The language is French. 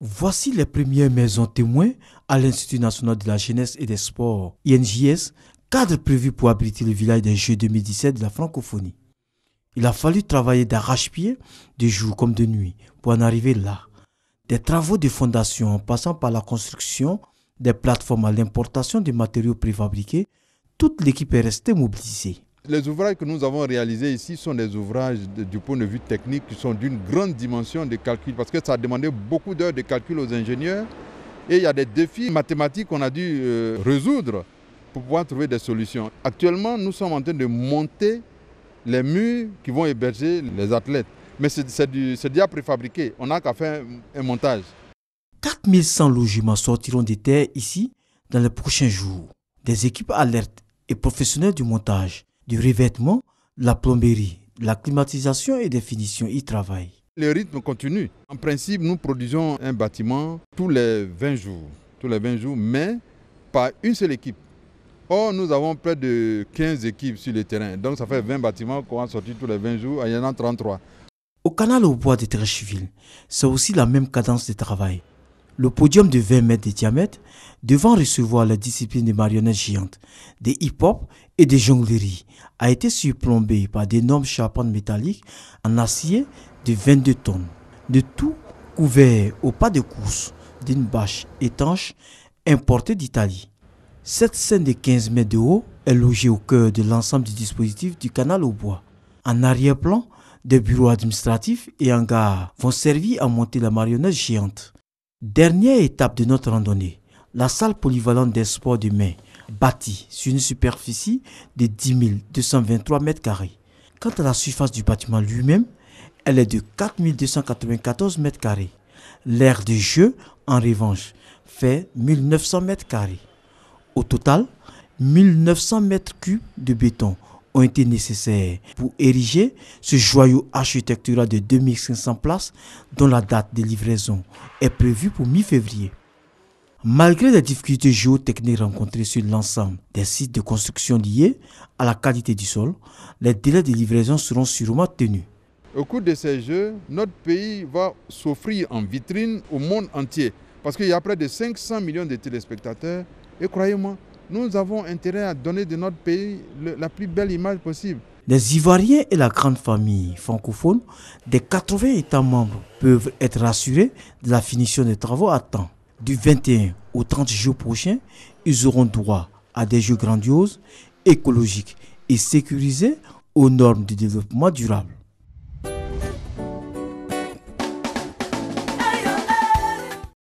Voici les premières maisons témoins à l'Institut national de la jeunesse et des sports, INJS, cadre prévu pour abriter le village des Jeux 2017 de la francophonie. Il a fallu travailler d'arrache-pied, de jour comme de nuit, pour en arriver là. Des travaux de fondation en passant par la construction des plateformes à l'importation de matériaux préfabriqués, toute l'équipe est restée mobilisée. Les ouvrages que nous avons réalisés ici sont des ouvrages du point de vue technique qui sont d'une grande dimension de calcul parce que ça a demandé beaucoup d'heures de calcul aux ingénieurs et il y a des défis mathématiques qu'on a dû résoudre pour pouvoir trouver des solutions. Actuellement, nous sommes en train de monter les murs qui vont héberger les athlètes. Mais c'est déjà préfabriqué, on n'a qu'à faire un montage. 4100 logements sortiront des terres ici dans les prochains jours. Des équipes alertes et professionnels du montage, du revêtement, de la plomberie, de la climatisation et des finitions y travaillent. Le rythme continue. En principe, nous produisons un bâtiment tous les 20 jours, mais par une seule équipe. Or, nous avons près de 15 équipes sur le terrain. Donc, ça fait 20 bâtiments qu'on va sortir tous les 20 jours. Il y en a 33. Au canal au bois de Trécheville, c'est aussi la même cadence de travail. Le podium de 20 mètres de diamètre devant recevoir la discipline des marionnettes géantes, des hip-hop et des jongleries a été surplombé par d'énormes charpentes métalliques en acier de 22 tonnes. Le tout couvert au pas de course d'une bâche étanche importée d'Italie. Cette scène de 15 mètres de haut est logée au cœur de l'ensemble du dispositif du canal au bois. En arrière-plan, des bureaux administratifs et hangars vont servir à monter la marionnette géante. Dernière étape de notre randonnée, la salle polyvalente des sports de main, bâtie sur une superficie de 10 223 m². Quant à la surface du bâtiment lui-même, elle est de 4 294 m². L'aire de jeu, en revanche, fait 1900 m². Au total, 1900 m³ de béton ont été nécessaires pour ériger ce joyau architectural de 2500 places dont la date de livraison est prévue pour mi-février. Malgré les difficultés géotechniques rencontrées sur l'ensemble des sites de construction liés à la qualité du sol, les délais de livraison seront sûrement tenus. Au cours de ces Jeux, notre pays va s'offrir en vitrine au monde entier parce qu'il y a près de 500 millions de téléspectateurs et croyez-moi, nous avons intérêt à donner de notre pays la plus belle image possible. Les Ivoiriens et la grande famille francophone des 80 États membres peuvent être rassurés de la finition des travaux à temps. Du 21 au 30 juillet prochain, ils auront droit à des jeux grandioses, écologiques et sécurisés aux normes du développement durable.